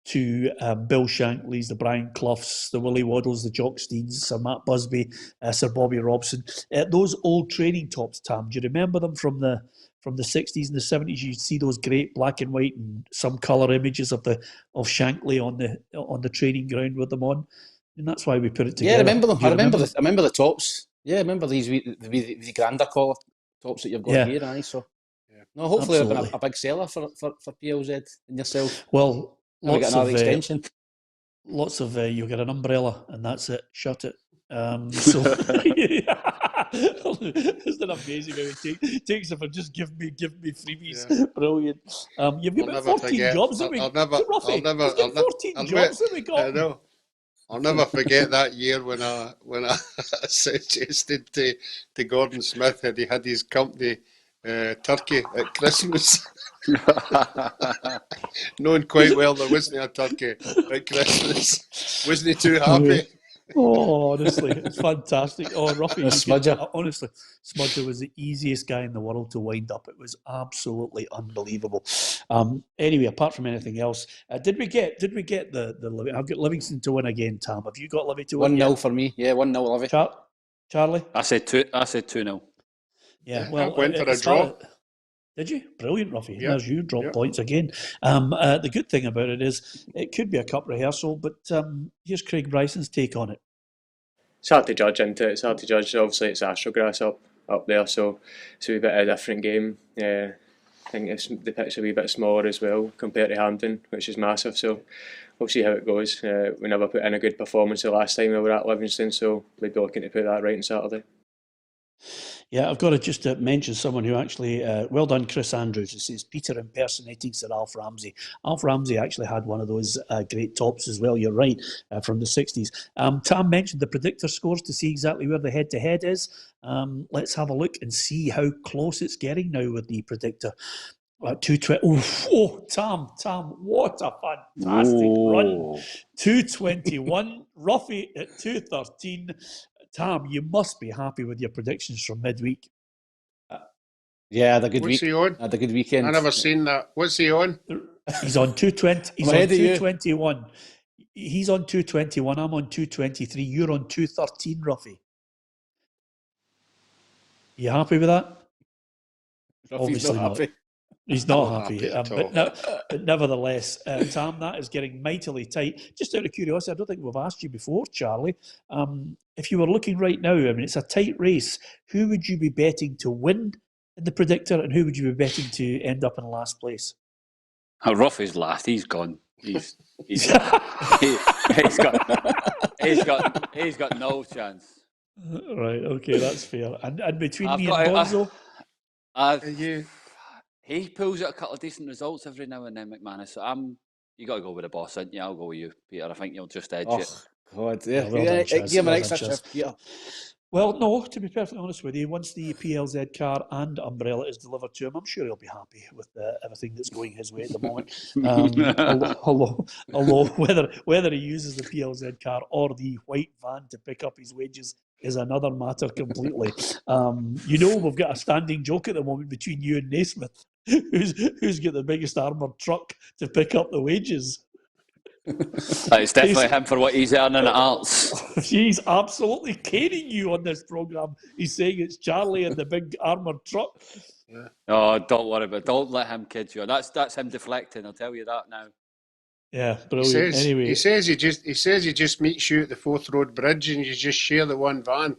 to Bill Shankly's, the Brian Cloughs, the Willie Waddles, the Jock Steens, Sir Matt Busby, Sir Bobby Robson. Those old training tops, Tam, do you remember them from the 60s and the 70s? You'd see those great black and white and some colour images of Shankly on the training ground with them on. And that's why we put it together. Yeah, I remember them. I remember the tops. Yeah, I remember these the grander collar tops that you've got here. Aye, so no, hopefully it'll be a big seller for PLZ and yourself. Well, get another extension. Lots of you'll get an umbrella and that's it. Shut it. Isn't it amazing how he takes it for just give me freebies? Yeah. Brilliant. You've got 14 jobs that we got. 14 jobs that we got. I know. I'll never forget that year when I suggested to Gordon Smith that he had his company turkey at Christmas. Knowing quite well there wasn't a turkey at Christmas. Wasn't he too happy? Oh, honestly, it's fantastic. Oh, Roughie, Smudger. honestly, Smudger was the easiest guy in the world to wind up. It was absolutely unbelievable. Anyway, apart from anything else, did we get the? I've got Livingston to win again. Tam, have you got Livy to win? 1-0 for me. Yeah, 1-0 Livy. Charlie, I said 2-0. Yeah, well, I went for a as draw. far- Did you? Brilliant, Roughie. Yeah. There's you drop Yeah. points again. The good thing about it is it could be a cup rehearsal, but here's Craig Bryson's take on it. It's hard to judge into it. It's hard to judge. Obviously, it's Astrograss up there, so it's a wee bit of a different game. I think the pitch is a wee bit smaller as well compared to Hampden, which is massive. So we'll see how it goes. We never put in a good performance the last time we were at Livingston, so we'd be looking to put that right on Saturday. Yeah, I've got to just mention someone who actually, well done, Chris Andrews, who says Peter impersonating Sir Alf Ramsey. Alf Ramsey actually had one of those great tops as well, you're right, from the 60s. Tam mentioned the predictor scores to see exactly where the head-to-head is. Let's have a look and see how close it's getting now with the predictor. 220. Tam, what a fantastic run. 221, Roughie at 213. Tam, you must be happy with your predictions from midweek. Yeah, had a good What's week. he on? Had a good weekend. I never seen that. What's he on? He's on 220. He's I'm on ahead of you. 221. He's on 221. I'm on 223. You're on 213, Roughie. You happy with that? Ruffy's Obviously not not. happy. He's not Not happy. happy at all. But nevertheless, Tam, that is getting mightily tight. Just out of curiosity, I don't think we've asked you before, Charlie. If you were looking right now, I mean, it's a tight race. Who would you be betting to win in the predictor, and who would you be betting to end up in last place? Roughie's last. He's gone. He's got no chance. Right. Okay, that's fair. And between I've me got- and Bonzo, He pulls out a couple of decent results every now and then, McManus. So you got to go with the boss, ain't you? I'll go with you, Peter. I think you'll just edge it. God, yeah. well done, Chaz. Give him Well an done, extra Chaz. shift, Peter. well, no, to be perfectly honest with you, once the PLZ car and umbrella is delivered to him, I'm sure he'll be happy with everything that's going his way at the moment. Although whether he uses the PLZ car or the white van to pick up his wages is another matter completely. We've got a standing joke at the moment between you and Naismith. Who's got the biggest armoured truck to pick up the wages? It's definitely him for what he's earning at Arts. He's absolutely caning you on this programme. He's saying it's Charlie and the big armoured truck. Yeah. Oh, don't worry about it. Don't let him kid you. That's him deflecting, I'll tell you that now. Yeah, brilliant. He says he just meets you at the Forth Road Bridge and you just share the one van.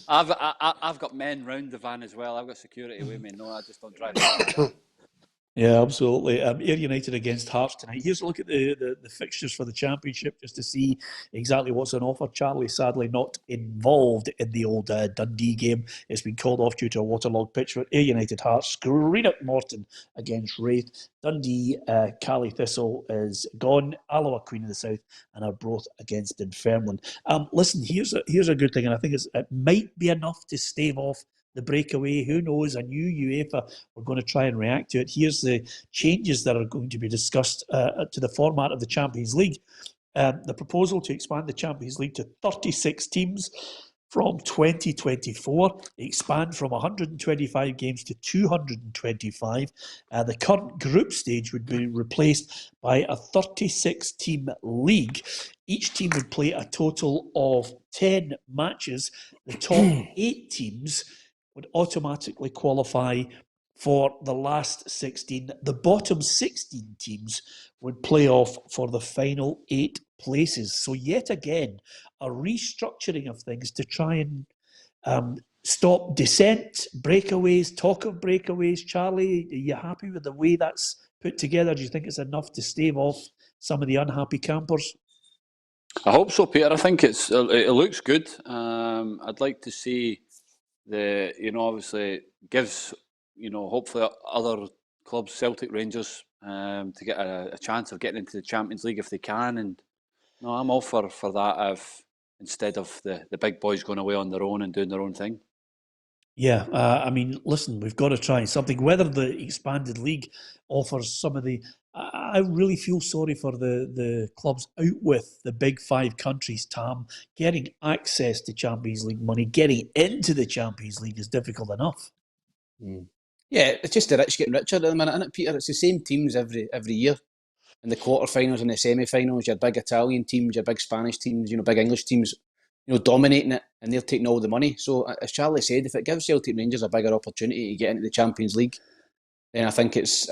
I've got men round the van as well. I've got security with me. No, I just don't drive. Yeah, absolutely. Ayr United against Hearts tonight. Here's a look at the fixtures for the Championship just to see exactly what's on offer. Charlie sadly not involved in the old Dundee game. It's been called off due to a waterlogged pitch. But Ayr United Hearts, Greenock Morton against Wraith. Dundee, Cali Thistle is gone. Alloa, Queen of the South, and Arbroath against Dunfermline. Listen, here's a good thing, and I think it might be enough to stave off the breakaway. Who knows? A new UEFA. We're going to try and react to it. Here's the changes that are going to be discussed to the format of the Champions League. The proposal to expand the Champions League to 36 teams from 2024, expand from 125 games to 225. The current group stage would be replaced by a 36-team league. Each team would play a total of 10 matches. The top 8 teams would automatically qualify for the last 16. The bottom 16 teams would play off for the final 8 places. So yet again, a restructuring of things to try and stop dissent, breakaways, talk of breakaways. Charlie, are you happy with the way that's put together? Do you think it's enough to stave off some of the unhappy campers? I hope so, Peter. I think it looks good. I'd like to see obviously gives, hopefully other clubs, Celtic, Rangers, to get a chance of getting into the Champions League if they can. And no, I'm all for that instead of the big boys going away on their own and doing their own thing. Yeah, I mean, listen, we've got to try something. Whether the expanded league offers some of the, I really feel sorry for the clubs out with the big five countries. Tam, getting access to Champions League money, getting into the Champions League is difficult enough. Yeah, it's just the rich getting richer at the minute, isn't it, Peter? It's the same teams every year. In the quarterfinals and the semi-finals, your big Italian teams, your big Spanish teams, big English teams, dominating it, and they're taking all the money. So, as Charlie said, if it gives Celtic Rangers a bigger opportunity to get into the Champions League, then I think it's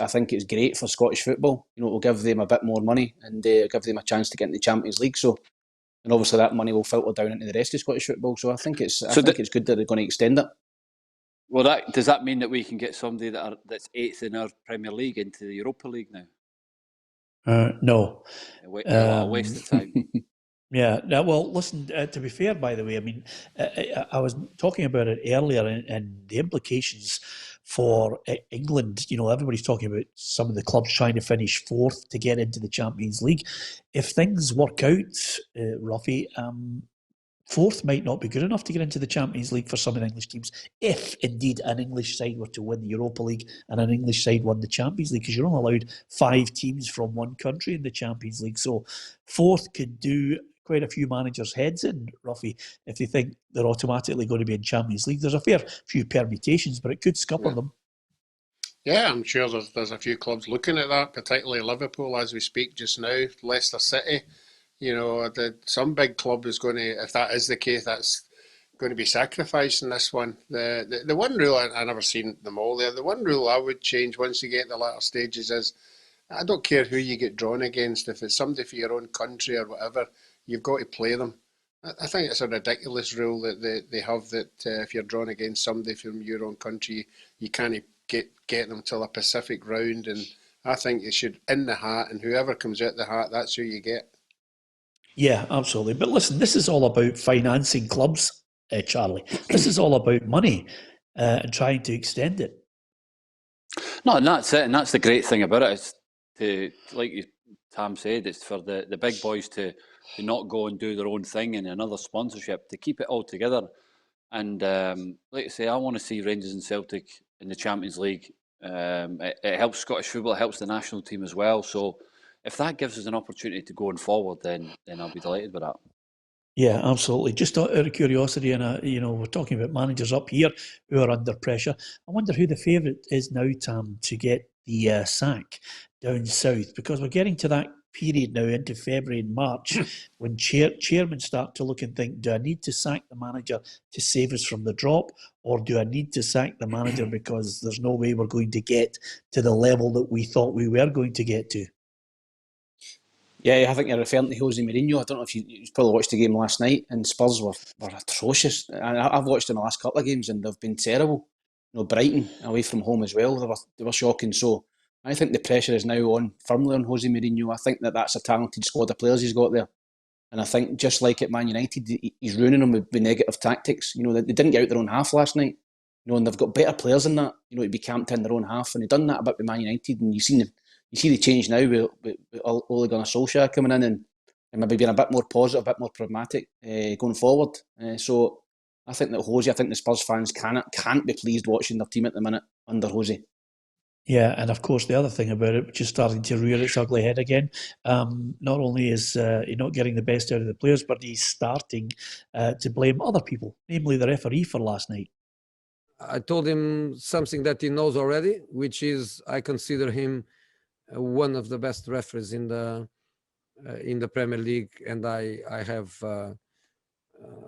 great for Scottish football. It'll give them a bit more money and give them a chance to get into the Champions League. So, and obviously that money will filter down into the rest of Scottish football. So I think it's good that they're going to extend it. Well, does that mean that we can get somebody that's 8th in our Premier League into the Europa League now? No. A waste of time. Yeah. Well, listen, to be fair, by the way, I mean, I was talking about it earlier and the implications for England. Everybody's talking about some of the clubs trying to finish 4th to get into the Champions League. If things work out, Roughie, 4th might not be good enough to get into the Champions League for some of the English teams, if indeed an English side were to win the Europa League and an English side won the Champions League, because you're only allowed 5 teams from one country in the Champions League. So 4th could do quite a few managers' heads in, Roughie, if they think they're automatically going to be in Champions League. There's a fair few permutations, but it could scupper them. Yeah, I'm sure there's a few clubs looking at that, particularly Liverpool as we speak just now, Leicester City. Some big club is going to, if that is the case, that's going to be sacrificing this one. The one rule, I never seen them all there, the one rule I would change once you get the latter stages is, I don't care who you get drawn against, if it's somebody for your own country or whatever, you've got to play them. I think it's a ridiculous rule that they have, that if you're drawn against somebody from your own country, you can't get them till a Pacific round, and I think it should in the hat, and whoever comes out the hat, that's who you get. Yeah, absolutely. But listen, this is all about financing clubs, Charlie. This is all about money and trying to extend it. No, and that's it. And that's the great thing about it. It's like Tam said, it's for the big boys to not go and do their own thing in another sponsorship, to keep it all together. And like I say, I want to see Rangers and Celtic in the Champions League. It helps Scottish football, it helps the national team as well. So if that gives us an opportunity to go forward, then I'll be delighted with that. Yeah, absolutely. Just out of curiosity, and we're talking about managers up here who are under pressure. I wonder who the favourite is now, Tam, to get the sack down south, because we're getting to that period now into February and March when chairmen start to look and think, do I need to sack the manager to save us from the drop, or do I need to sack the manager because there's no way we're going to get to the level that we thought we were going to get to? Yeah, I think you're referring to Jose Mourinho. I don't know if you probably watched the game last night, and Spurs were atrocious. And I've watched them the last couple of games, and they've been terrible. Brighton away from home as well, they were shocking. So I think the pressure is now firmly on Jose Mourinho. I think that's a talented squad of players he's got there. And I think just like at Man United, he's ruining them with negative tactics. They didn't get out their own half last night. And they've got better players than that, to be camped in their own half. And they've done that a bit with Man United. And you see the change now with Ole Gunnar Solskjaer coming in and maybe being a bit more positive, a bit more pragmatic going forward. So I think the Spurs fans can't be pleased watching their team at the minute under Jose. Yeah, and of course the other thing about it, which is starting to rear its ugly head again, not only is he not getting the best out of the players, but he's starting to blame other people, namely the referee, for last night. I told him something that he knows already, which is I consider him one of the best referees in the Premier League, and I have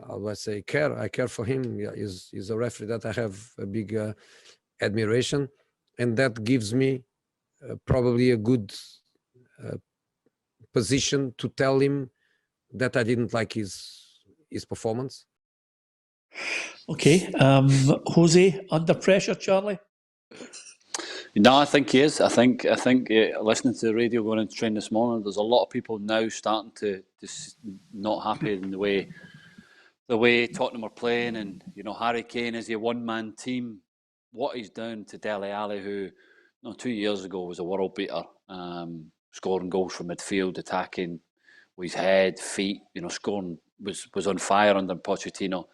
how do I say care? I care for him. He's a referee that I have a big admiration, and that gives me probably a good position to tell him that I didn't like his performance. Okay, Jose under pressure, Charlie? No, I think he is. I think listening to the radio going into train this morning, there's a lot of people now starting to not happy in the way Tottenham are playing, and Harry Kane is a one-man team. What he's done to Dele Alli, who 2 years ago was a world beater, scoring goals from midfield, attacking with his head, feet, scoring was on fire under Pochettino.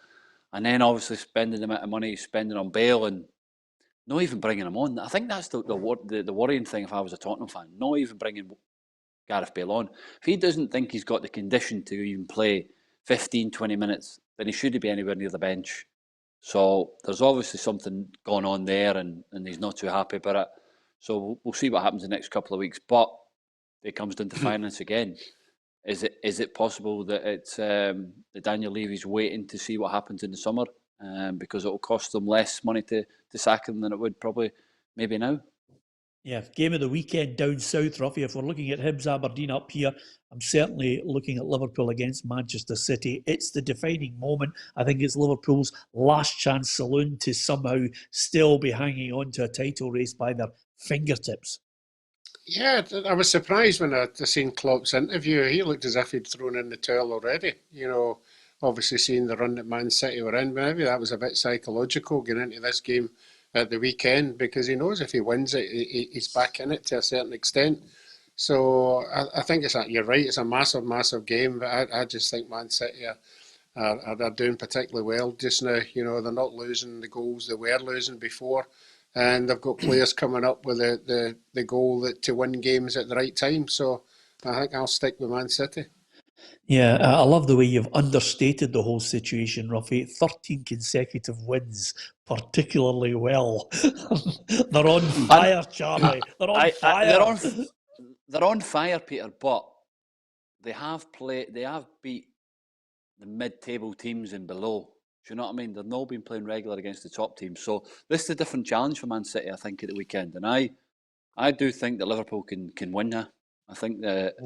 and then obviously spending the amount of money he's spending on Bale and not even bringing him on. I think that's the worrying thing if I was a Tottenham fan, not even bringing Gareth Bale on. If he doesn't think he's got the condition to even play 15, 20 minutes, then he shouldn't be anywhere near the bench. So there's obviously something going on there, and he's not too happy about it. So we'll see what happens in the next couple of weeks. But it comes down to finance again. Is it possible that it's that Daniel Levy's waiting to see what happens in the summer, because it will cost them less money to sack him than it would probably maybe now? Yeah, game of the weekend down south, Roughie. If we're looking at Hibs Aberdeen up here, I'm certainly looking at Liverpool against Manchester City. It's the defining moment. I think it's Liverpool's last chance saloon to somehow still be hanging on to a title race by their fingertips. Yeah, I was surprised when I seen Klopp's interview. He looked as if he'd thrown in the towel already. Obviously seeing the run that Man City were in, maybe that was a bit psychological going into this game at the weekend, because he knows if he wins it, he's back in it to a certain extent. So I think you're right, it's a massive, massive game, but I just think Man City are doing particularly well just now. They're not losing the goals they were losing before, and they've got players coming up with the goal to win games at the right time. So I think I'll stick with Man City. Yeah, I love the way you've understated the whole situation, Roughie. 13 consecutive wins, particularly well. They're on fire, Charlie. They're on fire. They're on fire, Peter, but they have beat the mid-table teams and below. Do you know what I mean? They've not been playing regular against the top teams. So this is a different challenge for Man City, I think, at the weekend. And I do think that Liverpool can win that. I think that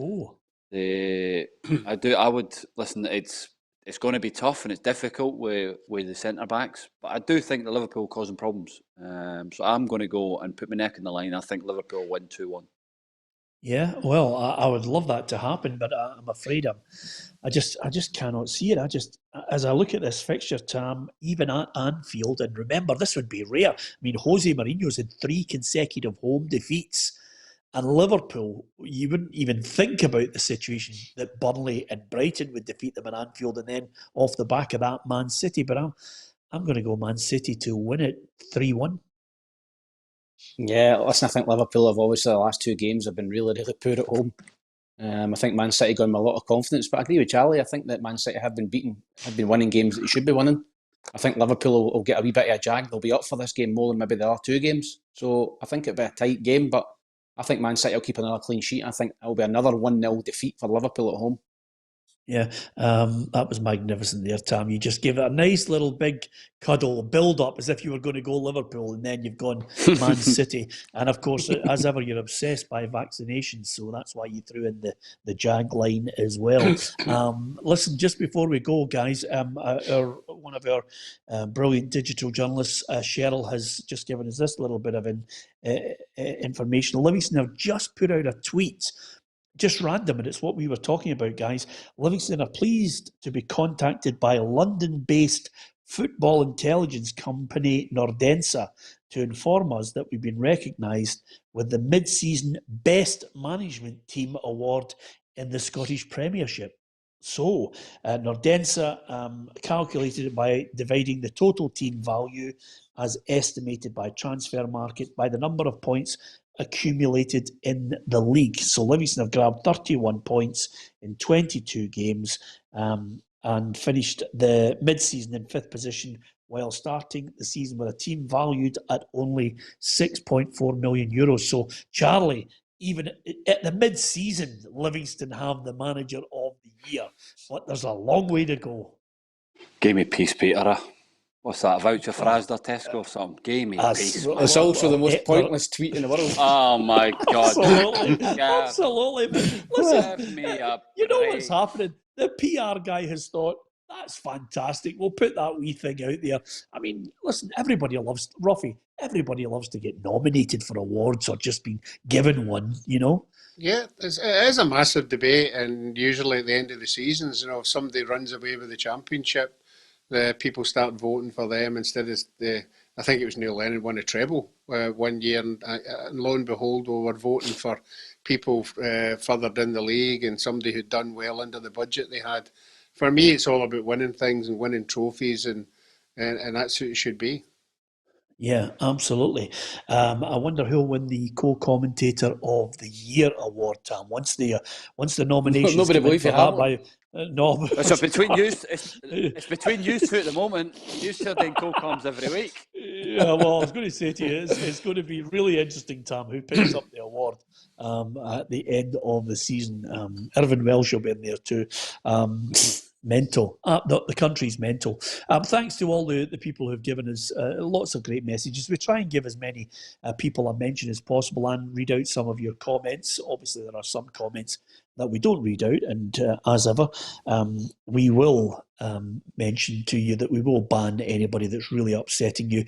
I would listen. It's going to be tough and it's difficult with the centre backs, but I do think that Liverpool causing problems. So I'm going to go and put my neck in the line. I think Liverpool win 2-1. Yeah, well, I would love that to happen, but I'm afraid I just cannot see it. As I look at this fixture, Tam, even at Anfield, and remember, this would be rare. I mean, Jose Mourinho's had 3 consecutive home defeats. And Liverpool, you wouldn't even think about the situation that Burnley and Brighton would defeat them in Anfield, and then off the back of that, Man City. But I'm going to go Man City to win it 3-1. Yeah, listen, I think Liverpool have obviously the last 2 games have been really, really poor at home. I think Man City got them a lot of confidence, but I agree with Charlie. I think that Man City have been winning games that they should be winning. I think Liverpool will get a wee bit of a jag. They'll be up for this game more than maybe the other 2 games. So I think it'll be a tight game, but I think Man City will keep another clean sheet. I think it'll be another 1-0 defeat for Liverpool at home. Yeah, that was magnificent there, Tam. You just gave it a nice little big cuddle, build up as if you were going to go Liverpool, and then you've gone Man City. And of course, as ever, you're obsessed by vaccinations, so that's why you threw in the jag line as well. Listen, just before we go, guys, one of our brilliant digital journalists, Cheryl, has just given us this little bit of information. Livingston have just put out a tweet. Just random, and it's what we were talking about, guys. Livingston are pleased to be contacted by London-based football intelligence company Nordensa to inform us that we've been recognised with the mid-season Best Management Team Award in the Scottish Premiership. So, Nordensa calculated it by dividing the total team value as estimated by Transfer Market by the number of points accumulated in the league. So Livingston have grabbed 31 points in 22 games and finished the mid-season in 5th position while starting the season with a team valued at only €6.4 million. So, Charlie, even at the mid-season, Livingston have the manager of the year. But there's a long way to go. Give me peace, Peter. What's that, a voucher for Asda, Tesco or something? Give me peace. It's also the most pointless tweet in the world. Oh my God. Absolutely. Absolutely. Listen, you know what's happening? The PR guy has thought, that's fantastic. We'll put that wee thing out there. I mean, listen, everybody loves, Roughie, everybody loves to get nominated for awards or just being given one, you know? Yeah, it is a massive debate, and usually at the end of the seasons, if somebody runs away with the championship, the people start voting for them instead of I think it was Neil Lennon won a treble 1 year, and lo and behold, we were voting for people further down the league and somebody who'd done well under the budget they had. For me, it's all about winning things and winning trophies, and and that's what it should be. Yeah, absolutely. I wonder who'll win the co-commentator of the year award, Tam. Once the nominations Nobody come in believes for you, that Hamlet. by no. So between you, it's between you two at the moment. You two are doing co-coms every week. Yeah, well, I was going to say to you, it's going to be really interesting, Tam, who picks up the award at the end of the season. Irvin Welsh will be in there too. Mental. The country's mental. Thanks to all the people who've given us lots of great messages. We try and give as many people a mention as possible and read out some of your comments. Obviously, there are some comments that we don't read out, and as ever, we will mention to you that we will ban anybody that's really upsetting you.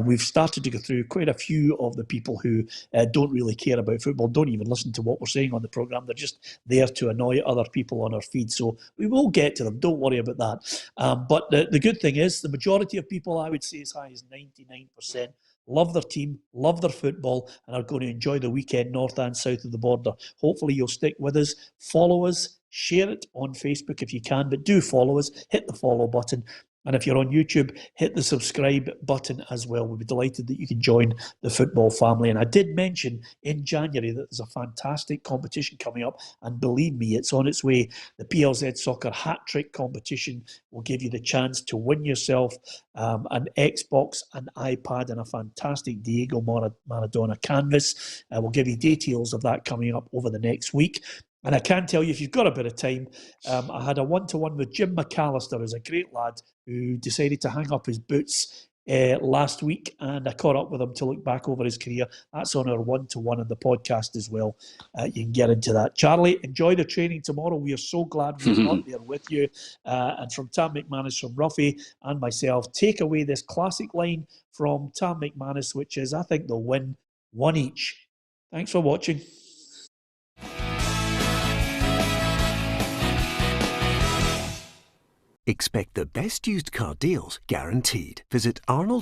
We've started to go through quite a few of the people who don't really care about football, don't even listen to what we're saying on the programme. They're just there to annoy other people on our feed. So we will get to them. Don't worry about that. But the good thing is the majority of people, I would say as high as 99%, love their team, love their football, and are going to enjoy the weekend north and south of the border. Hopefully you'll stick with us, follow us, share it on Facebook if you can, but do follow us, hit the follow button. And if you're on YouTube, hit the subscribe button as well. We'll be delighted that you can join the football family. And I did mention in January that there's a fantastic competition coming up. And believe me, it's on its way. The PLZ Soccer Hat-Trick competition will give you the chance to win yourself an Xbox, an iPad, and a fantastic Diego Maradona canvas. We'll give you details of that coming up over the next week. And I can tell you, if you've got a bit of time, I had a one-to-one with Jim McAllister, who's a great lad who decided to hang up his boots last week, and I caught up with him to look back over his career. That's on our one-to-one in the podcast as well. You can get into that. Charlie, enjoy the training tomorrow. We are so glad we're not there with you. And from Tam McManus, from Roughie and myself, take away this classic line from Tam McManus, which is, I think they'll win one each. Thanks for watching. Expect the best used car deals guaranteed. Visit Arnold